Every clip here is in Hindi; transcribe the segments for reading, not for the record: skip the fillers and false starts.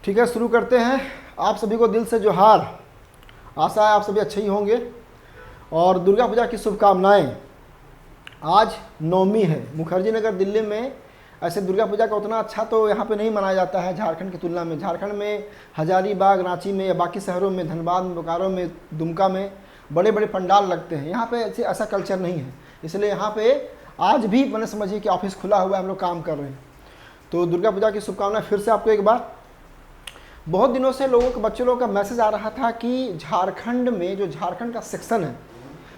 ठीक है, शुरू करते हैं। आप सभी को दिल से जोहार। आशा है आप सभी अच्छे ही होंगे और दुर्गा पूजा की शुभकामनाएं। आज नवमी है। मुखर्जी नगर दिल्ली में ऐसे दुर्गा पूजा का उतना अच्छा तो यहाँ पे नहीं मनाया जाता है झारखंड की तुलना में। झारखंड में हजारीबाग, रांची में या बाकी शहरों में, धनबाद में, बोकारो में, दुमका में बड़े बड़े पंडाल लगते हैं। यहाँ पे ऐसा कल्चर नहीं है, इसलिए यहाँ पे आज भी मैंने समझिए कि ऑफिस खुला हुआ है, हम लोग काम कर रहे हैं। तो दुर्गा पूजा की शुभकामनाएं फिर से आपको एक बार। बहुत दिनों से लोगों के बच्चे लोगों का मैसेज आ रहा था कि झारखंड में जो झारखंड का सेक्शन है,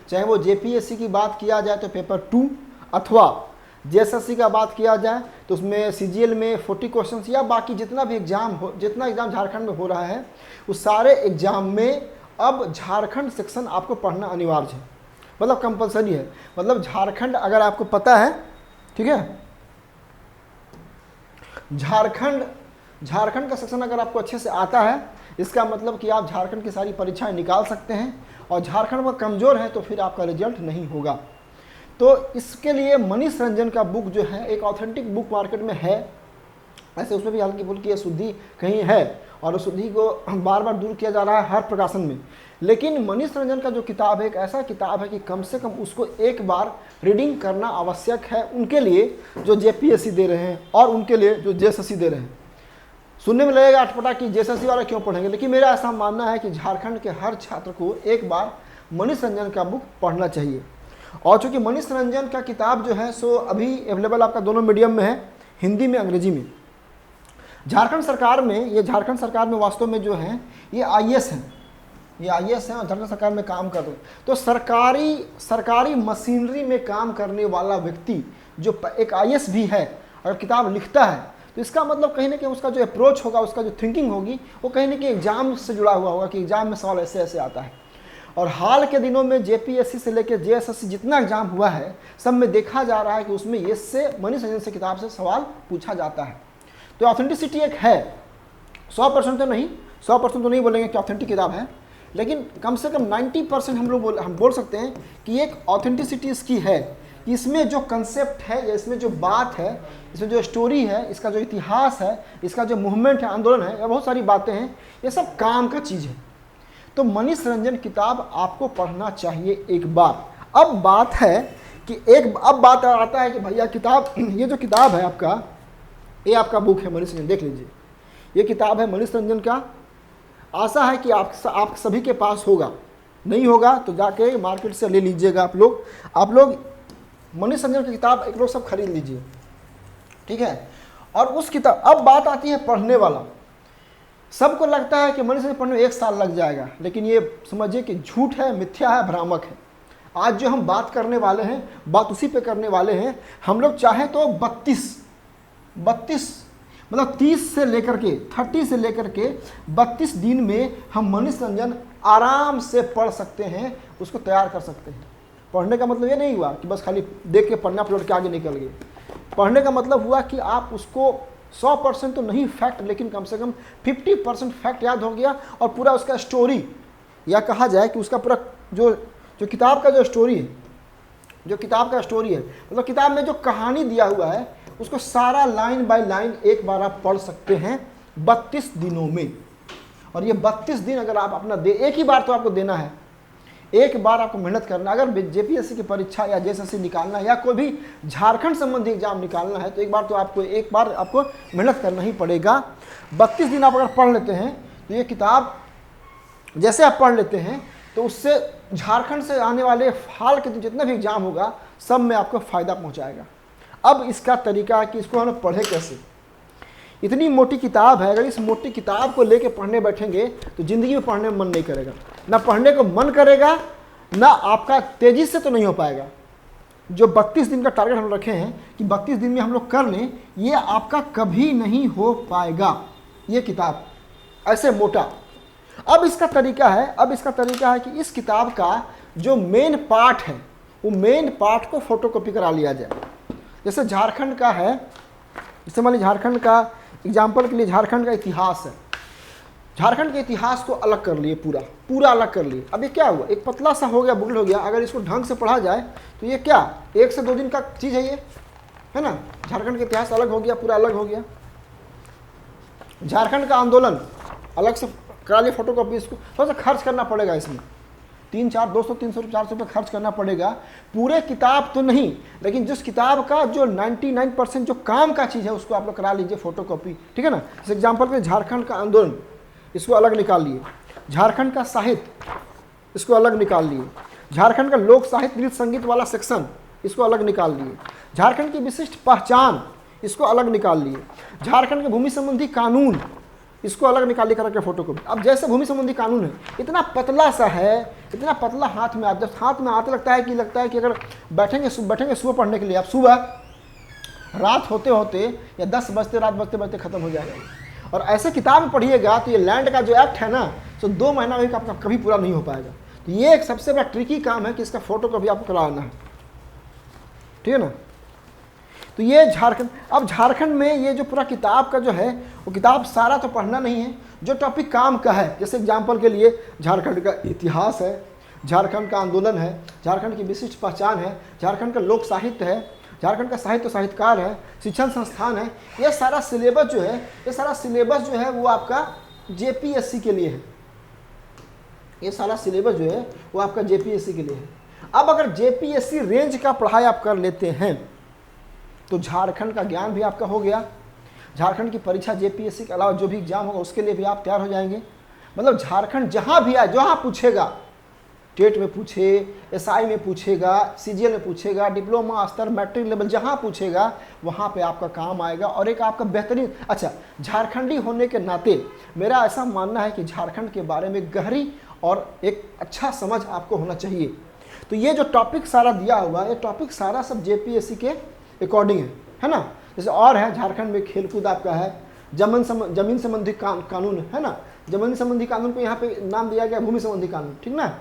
चाहे वो जेपीएससी की बात किया जाए तो पेपर 2 अथवा जेएसएससी का बात किया जाए तो उसमें सीजीएल में 40 क्वेश्चंस या बाकी जितना भी एग्जाम हो, जितना एग्जाम झारखंड में हो रहा है उस सारे एग्जाम में अब झारखंड सेक्शन आपको पढ़ना अनिवार्य है, मतलब कंपलसरी है। मतलब झारखंड अगर आपको पता है, ठीक है, झारखंड का सेक्शन अगर आपको अच्छे से आता है, इसका मतलब कि आप झारखंड की सारी परीक्षाएं निकाल सकते हैं। और झारखंड में कमज़ोर है तो फिर आपका रिजल्ट नहीं होगा। तो इसके लिए मनीष रंजन का बुक जो है एक ऑथेंटिक बुक मार्केट में है। ऐसे उसमें भी हल्की फुल्की शुद्धि कहीं है और उस शुद्धि को बार बार दूर किया जा रहा है हर प्रकाशन में। लेकिन मनीष रंजन का जो किताब है एक ऐसा किताब है कि कम से कम उसको एक बार रीडिंग करना आवश्यक है, उनके लिए जो जेपीएससी दे रहे हैं और उनके लिए जो जेएसएससी दे रहे हैं। सुनने में लगेगा अटपटा कि जेएसएससी वाला क्यों पढ़ेंगे, लेकिन मेरा ऐसा मानना है कि झारखंड के हर छात्र को एक बार मनीष रंजन का बुक पढ़ना चाहिए। और चूँकि मनीष रंजन का किताब जो है सो अभी अवेलेबल आपका दोनों मीडियम में है, हिंदी में, अंग्रेजी में। झारखंड सरकार में वास्तव में जो है ये आईएएस हैं, और झारखंड सरकार में काम कर रहे हैं। तो सरकारी मशीनरी में काम करने वाला व्यक्ति जो एक आईएएस भी है अगर किताब लिखता है तो इसका मतलब कहीं ना कहीं उसका जो अप्रोच होगा, उसका जो थिंकिंग होगी वो कहीं ना कहीं एग्जाम से जुड़ा हुआ होगा कि एग्जाम में सवाल ऐसे ऐसे आता है। और हाल के दिनों में जेपीएससी से लेकर जेएसएससी जितना एग्जाम हुआ है सब में देखा जा रहा है कि उसमें ये से मनीष रंजन से किताब से सवाल पूछा जाता है। तो ऑथेंटिसिटी एक है, 100% तो नहीं, 100% तो नहीं बोलेंगे कि ऑथेंटिक किताब है, लेकिन कम से कम 90% हम बोल सकते हैं कि एक ऑथेंटिसिटी इसकी है कि इसमें जो कंसेप्ट है या इसमें जो बात है, इसमें जो स्टोरी है, इसका जो इतिहास है, इसका जो मूवमेंट है, आंदोलन है, या बहुत सारी बातें हैं, ये सब काम का चीज़ है। तो मनीष रंजन किताब आपको पढ़ना चाहिए एक बार। अब बात है कि अब बात आता है कि भैया किताब, ये जो किताब है आपका, ये आपका बुक है मनीष रंजन, देख लीजिए, ये किताब है मनीष रंजन का। आशा है कि आप सभी के पास होगा, नहीं होगा तो जाके मार्केट से ले लीजिएगा। आप लोग मनीष रंजन की किताब एक लोग सब खरीद लीजिए, ठीक है। और उस किताब, अब बात आती है पढ़ने वाला। सबको लगता है कि मनीष रंजन पढ़ने में 1 साल लग जाएगा, लेकिन ये समझिए कि झूठ है, मिथ्या है, भ्रामक है। आज जो हम बात करने वाले हैं, बात उसी पे करने वाले हैं। हम लोग चाहें तो 32 मतलब 30 से लेकर के 30 से लेकर के 32 दिन में हम मनीष रंजन आराम से पढ़ सकते हैं, उसको तैयार कर सकते हैं। पढ़ने का मतलब ये नहीं हुआ कि बस खाली देख के पढ़ना, अपलोड के आगे निकल गए। पढ़ने का मतलब हुआ कि आप उसको 100% तो नहीं फैक्ट, लेकिन कम से कम 50% फैक्ट याद हो गया और पूरा उसका स्टोरी, या कहा जाए कि उसका पूरा जो किताब का जो स्टोरी है, मतलब किताब में जो कहानी दिया हुआ है उसको सारा लाइन बाय लाइन एक बार आप पढ़ सकते हैं 32 दिनों में। और ये 32 दिन अगर आप अपना एक ही बार तो आपको देना है, एक बार आपको मेहनत करना। अगर जेपीएससी की परीक्षा या जेएसएससी निकालना है या कोई भी झारखंड संबंधी एग्जाम निकालना है तो एक बार आपको मेहनत करना ही पड़ेगा। 32 दिन आप अगर पढ़ लेते हैं तो ये किताब जैसे आप पढ़ लेते हैं तो उससे झारखंड से आने वाले हाल के जितना भी एग्जाम होगा सब में आपको फ़ायदा पहुँचाएगा। अब इसका तरीका है कि इसको हम पढ़े कैसे। इतनी मोटी किताब है, अगर इस मोटी किताब को लेके पढ़ने बैठेंगे तो ज़िंदगी में पढ़ने में मन नहीं करेगा, ना पढ़ने को मन करेगा, ना आपका तेज़ी से तो नहीं हो पाएगा। जो 32 दिन का टारगेट हम रखे हैं कि 32 दिन में हम लोग कर लें, ये आपका कभी नहीं हो पाएगा ये किताब ऐसे मोटा। अब इसका तरीका है कि इस किताब का जो मेन पार्ट है वो मेन पार्ट को फोटोकॉपी करा लिया जाए। जैसे झारखंड का है, जैसे मान लीजिए झारखंड का एग्जाम्पल के लिए झारखंड का इतिहास है, झारखंड के इतिहास को अलग कर लिए, पूरा अलग कर लिए। अब ये क्या हुआ, एक पतला सा हो गया, बुकलेट हो गया। अगर इसको ढंग से पढ़ा जाए तो ये क्या 1 से 2 दिन का चीज़ है ये, है ना। झारखंड का इतिहास अलग हो गया, पूरा अलग हो गया। झारखंड का आंदोलन अलग से करा लिए फोटोकॉपी, इसको थोड़ा सा खर्च करना पड़ेगा, इसमें 300, 400, 300, 400 रुपये खर्च करना पड़ेगा। पूरे किताब तो नहीं, लेकिन जिस किताब का जो 99% जो काम का चीज़ है उसको आप लोग करा लीजिए फोटोकॉपी, ठीक है ना। जैसे एग्जाम्पल के झारखंड का आंदोलन इसको अलग निकाल लिए, झारखंड का साहित्य इसको अलग निकाल लिए, झारखंड का लोक साहित्य नृत्य संगीत वाला सेक्शन इसको अलग निकाल लिए, झारखंड की विशिष्ट पहचान इसको अलग निकाल लिए, झारखंड के भूमि संबंधी कानून इसको अलग निकाल करके फोटोकॉपी। अब जैसे भूमि संबंधी कानून है इतना पतला सा है, इतना पतला हाथ में, आप जब हाथ में आते लगता है कि अगर बैठेंगे सुबह पढ़ने के लिए, आप सुबह रात होते होते या 10 बजते रात बजते खत्म हो जाएगा। और ऐसे किताब पढ़िएगा तो ये लैंड का जो एक्ट है ना, तो 2 महीना में आपका कभी पूरा नहीं हो पाएगा। तो ये एक सबसे बड़ा ट्रिकी काम है कि इसका फोटोकॉपी आपको कराना है, ठीक है ना। तो ये झारखंड, अब झारखंड में ये जो पूरा किताब का जो है वो किताब सारा तो पढ़ना नहीं है, जो टॉपिक काम का है, जैसे एग्जाम्पल के लिए झारखंड का इतिहास है, झारखंड का आंदोलन है, झारखंड की विशिष्ट पहचान है, झारखंड का लोक साहित्य है, झारखंड का साहित्य साहित्यकार है, शिक्षण संस्थान है, ये सारा सिलेबस जो है वो आपका जेपीएससी के लिए है। ये सारा सिलेबस जो है वो आपका जेपीएससी के लिए है। अब अगर जेपीएससी रेंज का पढ़ाई आप कर लेते हैं तो झारखंड का ज्ञान भी आपका हो गया, झारखंड की परीक्षा जेपीएससी के अलावा जो भी एग्जाम होगा उसके लिए भी आप तैयार हो जाएंगे। मतलब झारखंड जहाँ भी आए, जहाँ पूछेगा, टेट में पूछे, एसआई में पूछेगा, सीजीएल में पूछेगा, डिप्लोमा स्तर, मैट्रिक लेवल, जहाँ पूछेगा वहाँ पे आपका काम आएगा। और एक आपका बेहतरीन, अच्छा, झारखंडी होने के नाते मेरा ऐसा मानना है कि झारखंड के बारे में गहरी और एक अच्छा समझ आपको होना चाहिए। तो ये जो टॉपिक सारा दिया हुआ है, ये टॉपिक सारा सब जेपीएससी के अकॉर्डिंग है ना। जैसे और है, झारखंड में खेलकूद आपका है, जमीन संबंधी कानून है ना, जमीन संबंधी कानून पे यहाँ पे नाम दिया गया भूमि संबंधी कानून, ठीक ना।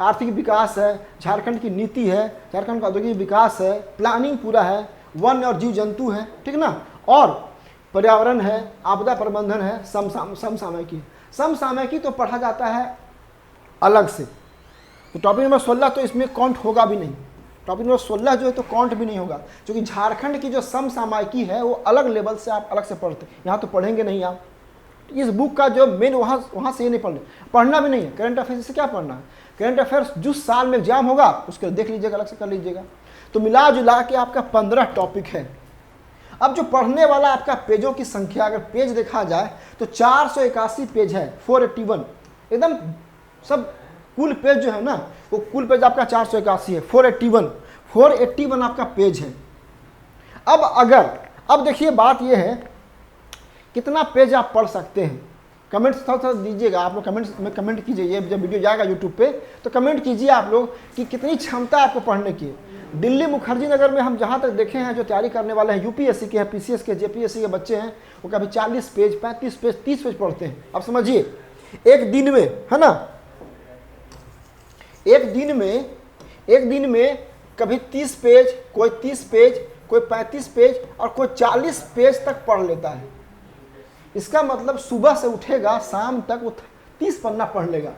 आर्थिक विकास है, झारखंड की नीति है, झारखंड का औद्योगिक विकास है, प्लानिंग पूरा है, वन और जीव जंतु है, ठीक ना, और पर्यावरण है, आपदा प्रबंधन है, समसामयिकी। समसामयिकी तो पढ़ा जाता है अलग से, तो टॉपिक नंबर 16 तो इसमें काउंट होगा भी नहीं, टॉपिक नंबर 16 जो है तो काउंट भी नहीं होगा, क्योंकि झारखंड की जो समसामयिकी है वो अलग लेवल से आप अलग से पढ़ते, यहाँ तो पढ़ेंगे नहीं आप। इस बुक का जो मेन वहाँ से ये नहीं पढ़ना भी नहीं है। करंट अफेयर्स से क्या पढ़ना है, करंट अफेयर्स जिस साल में एग्जाम होगा उसके देख लीजिएगा, अलग से कर लीजिएगा। तो मिला जुला के आपका 15 टॉपिक है। अब जो पढ़ने वाला आपका पेजों की संख्या, अगर पेज देखा जाए तो 481 पेज है, 481 एकदम सब कुल पेज जो है ना, वो कुल पेज आपका 481 है, 481 आपका पेज है। अब देखिए बात ये है कितना पेज आप पढ़ सकते हैं। कमेंट्स थोड़ा दीजिएगा आप लोग, कमेंट्स में कमेंट कीजिए, ये जब वीडियो जाएगा यूट्यूब पे तो कमेंट कीजिए आप लोग कि कितनी क्षमता है आपको पढ़ने की। दिल्ली मुखर्जी नगर में हम जहाँ तक देखे हैं जो तैयारी करने वाले हैं, यूपीएससी के, पीसीएस के, जेपीएससी के बच्चे हैं, वो कभी 40 पेज, 35 पेज, 30 पेज पढ़ते हैं। अब समझिए एक दिन में, है ना, एक दिन में कभी 30 पेज, कोई 30 पेज, कोई 35 पेज और कोई 40 पेज तक पढ़ लेता है। इसका मतलब सुबह से उठेगा शाम तक वो 30 पन्ना पढ़ लेगा।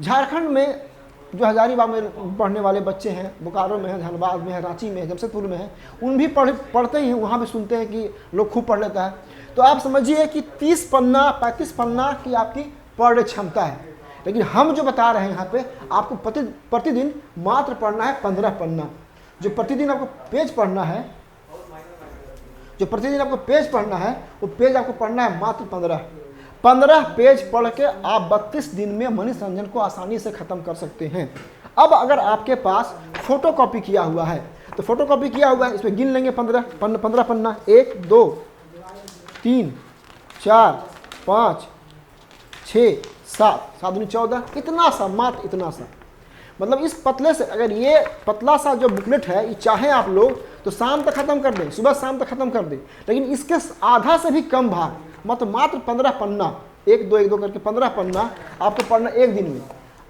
झारखंड में जो हजारीबाग में पढ़ने वाले बच्चे हैं, बोकारो में है, धनबाद में है, रांची में है, जमशेदपुर में है, उन भी पढ़ते ही हैं, वहाँ भी सुनते हैं कि लोग खूब पढ़ लेता है। तो आप समझिए कि 30 पन्ना 35 पन्ना की आपकी पढ़ क्षमता है। लेकिन हम जो बता रहे हैं यहाँ पे, आपको प्रतिदिन मात्र पढ़ना है 15 पन्ना। जो प्रतिदिन आपको पेज पढ़ना है, वो पेज आपको पढ़ना है मात्र 15 पेज पढ़ के आप 32 दिन में मनीष रंजन को आसानी से ख़त्म कर सकते हैं। अब अगर आपके पास फोटो कॉपी किया हुआ है, तो फोटो कॉपी किया हुआ है, इसमें गिन लेंगे 15 पन्ना, 1 2 3 4 5 6 7 दूनी 14, इतना सा, मात्र इतना सा। मतलब इस पतले से, अगर ये पतला सा जो बुकलेट है ये चाहे आप लोग तो शाम तक खत्म कर दें, सुबह शाम तक खत्म कर दें, लेकिन इसके आधा से भी कम भाग, मतलब मात्र 15 पन्ना, 1 2 करके 15 पन्ना आपको पढ़ना एक दिन में।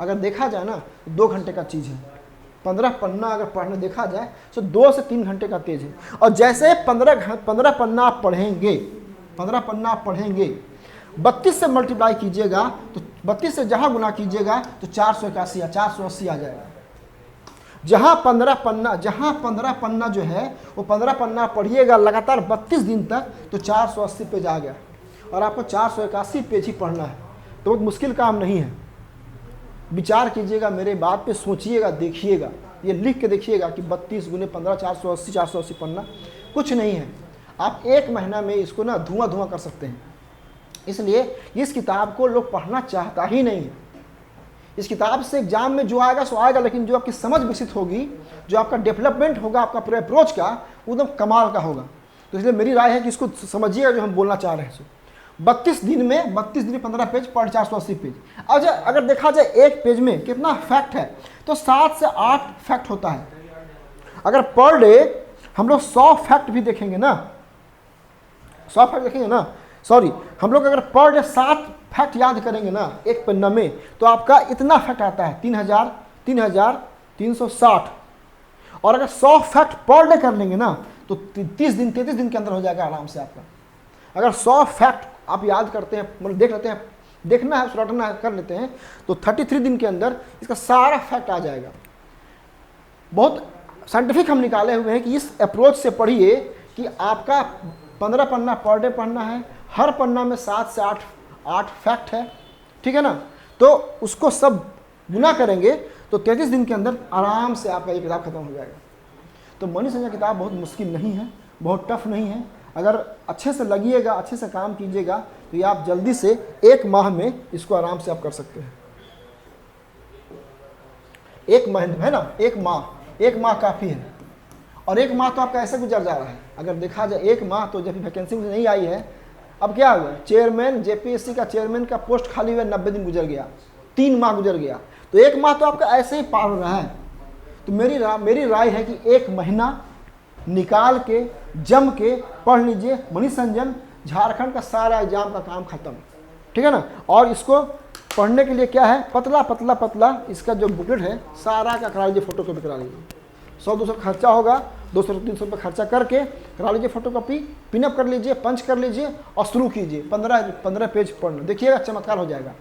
अगर देखा जाए ना 2 घंटे का चीज़ है, 15 पन्ना अगर पढ़ने देखा जाए तो 2 से 3 घंटे का तेज है। और जैसे 15 पन्ना आप पढ़ेंगे, 32 से मल्टीप्लाई कीजिएगा तो 32 से जहाँ गुना कीजिएगा तो 481 या 480 आ जाएगा। जहाँ 15 पन्ना जो है वो 15 पन्ना पढ़िएगा लगातार 32 दिन तक तो 480 पेज आ गया। और आपको 481 पेज ही पढ़ना है, तो बहुत मुश्किल काम नहीं है। विचार कीजिएगा, मेरे बात पे सोचिएगा, देखिएगा, ये लिख के देखिएगा कि 32 × 15 480 पढ़ना कुछ नहीं है। आप एक महीना में इसको ना धुआं कर सकते हैं। इसलिए इस किताब को लोग पढ़ना चाहता ही नहीं है। इस किताब से एग्जाम में जो आएगा सो आएगा, लेकिन जो आपकी समझ विकसित होगी, जो आपका डेवलपमेंट होगा आपका पूरे अप्रोच का, वो एकदम कमाल का होगा। तो इसलिए मेरी राय है कि इसको समझिएगा जो हम बोलना चाह रहे हैं। 32 दिन में 15 पेज पर 480 पेज। अच्छा, अगर देखा जाए एक पेज में कितना फैक्ट है, तो 7 से 8 फैक्ट होता है। अगर पर डे हम लोग 100 फैक्ट भी देखेंगे ना, 100 फैक्ट देखेंगे ना, सॉरी, हम लोग अगर पर डे 7 फैक्ट याद करेंगे ना एक पन्ना में, तो आपका इतना फैक्ट आता है 3360। और अगर 100 फैक्ट पर डे कर लेंगे ना, तो 33 दिन के अंदर हो जाएगा आराम से आपका। अगर 100 फैक्ट आप याद करते हैं, मतलब देख लेते हैं, देखना है रटना है कर लेते हैं, तो 33 दिन के अंदर इसका सारा फैक्ट आ जाएगा। बहुत साइंटिफिक हम निकाले हुए हैं कि इस अप्रोच से पढ़िए कि आपका 15 पन्ना पर डे पढ़ना है, हर पन्ना में 7 से 8 फैक्ट है, ठीक है ना। तो उसको सब गुना करेंगे तो 33 दिन के अंदर आराम से आपका ये किताब खत्म हो जाएगा। तो मनी संजय किताब बहुत मुश्किल नहीं है, बहुत टफ नहीं है। अगर अच्छे से लगिएगा, अच्छे से काम कीजिएगा, तो ये आप जल्दी से 1 माह में इसको आराम से आप कर सकते हैं। 1 महीने है ना, 1 माह काफ़ी है। और 1 माह तो आपका ऐसे गुजर जा रहा है। अगर देखा जाए 1 माह तो जब वैकेंसी मुझे नहीं आई है, अब क्या हुआ, चेयरमैन JPSC का चेयरमैन का पोस्ट खाली हुए 90 दिन गुजर गया, 3 माह गुजर गया, तो 1 माह तो आपका ऐसे ही पार हो रहा है। तो मेरी राय है कि 1 महीना निकाल के जम के पढ़ लीजिए मनी संजन, झारखंड का सारा एग्जाम का काम खत्म, ठीक है ना। और इसको पढ़ने के लिए क्या है, पतला इसका जो बुकलेट है सारा का करा लीजिए, फोटो कॉपी करा लीजिए। 100-200 खर्चा होगा, 200-300 रुपये खर्चा करके करा लीजिए फोटो कॉपी, पिनअप कर लीजिए, पंच कर लीजिए और शुरू कीजिए 15 पेज पढ़ना, देखिएगा चमत्कार हो जाएगा।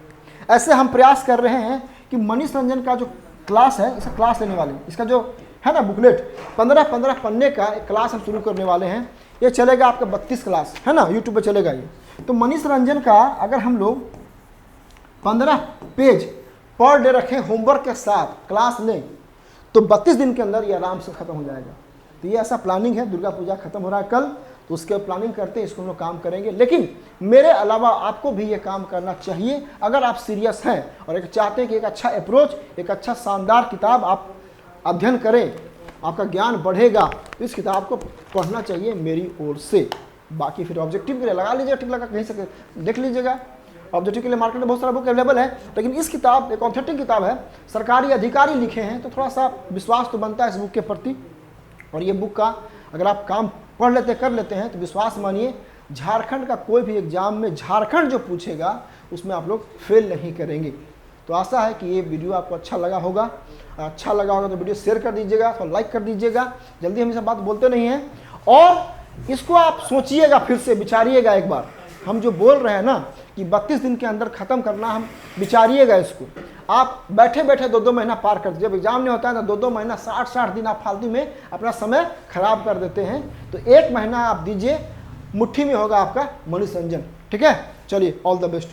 ऐसे हम प्रयास कर रहे हैं कि मनी संजन का जो क्लास है, इसका क्लास लेने वाले, इसका जो है ना बुकलेट 15 पन्ने का एक क्लास हम शुरू करने वाले हैं। ये चलेगा आपका 32 क्लास, है ना, यूट्यूब पे चलेगा ये। तो मनी रंजन का अगर हम लोग 15 पेज पर डे रखें होमवर्क के साथ क्लास लें, तो 32 दिन के अंदर ये आराम से ख़त्म हो जाएगा। तो ये ऐसा प्लानिंग है, दुर्गा पूजा खत्म हो रहा है कल, तो उसके प्लानिंग करते हैं, इसको हम लोग काम करेंगे। लेकिन मेरे अलावा आपको भी ये काम करना चाहिए अगर आप सीरियस हैं और एक चाहते हैं कि एक अच्छा अप्रोच, एक अच्छा शानदार किताब आप अध्ययन करें, आपका ज्ञान बढ़ेगा, तो इस किताब को पढ़ना चाहिए मेरी ओर से। बाकी फिर ऑब्जेक्टिव के लिए लगा लीजिएगा, टिक लगा कहीं से देख लीजिएगा। ऑब्जेक्टिव के लिए मार्केट में बहुत सारा बुक अवेलेबल है, लेकिन इस किताब एक ऑथेंटिक किताब है, सरकारी अधिकारी लिखे हैं, तो थोड़ा सा विश्वास तो बनता है इस बुक के प्रति। और ये बुक का अगर आप काम पढ़ लेते कर लेते हैं तो विश्वास मानिए झारखंड का कोई भी एग्जाम में झारखंड जो पूछेगा उसमें आप लोग फेल नहीं करेंगे। तो आशा है कि ये वीडियो आपको अच्छा लगा होगा। तो वीडियो शेयर कर दीजिएगा, तो लाइक कर दीजिएगा। जल्दी हम सब बात बोलते नहीं हैं, और इसको आप सोचिएगा, फिर से विचारिएगा एक बार। हम जो बोल रहे हैं ना कि 32 दिन के अंदर ख़त्म करना, हम विचारिएगा इसको। आप बैठे बैठे 2-2 महीना पार कर दीजिए। जब एग्जाम नहीं होता है तो 2-2 महीना 60-60 दिन आप फालतू में अपना समय खराब कर देते हैं। तो 1 महीना आप दीजिए, मुट्ठी में होगा आपका मनी संजन। ठीक है, चलिए, ऑल द बेस्ट।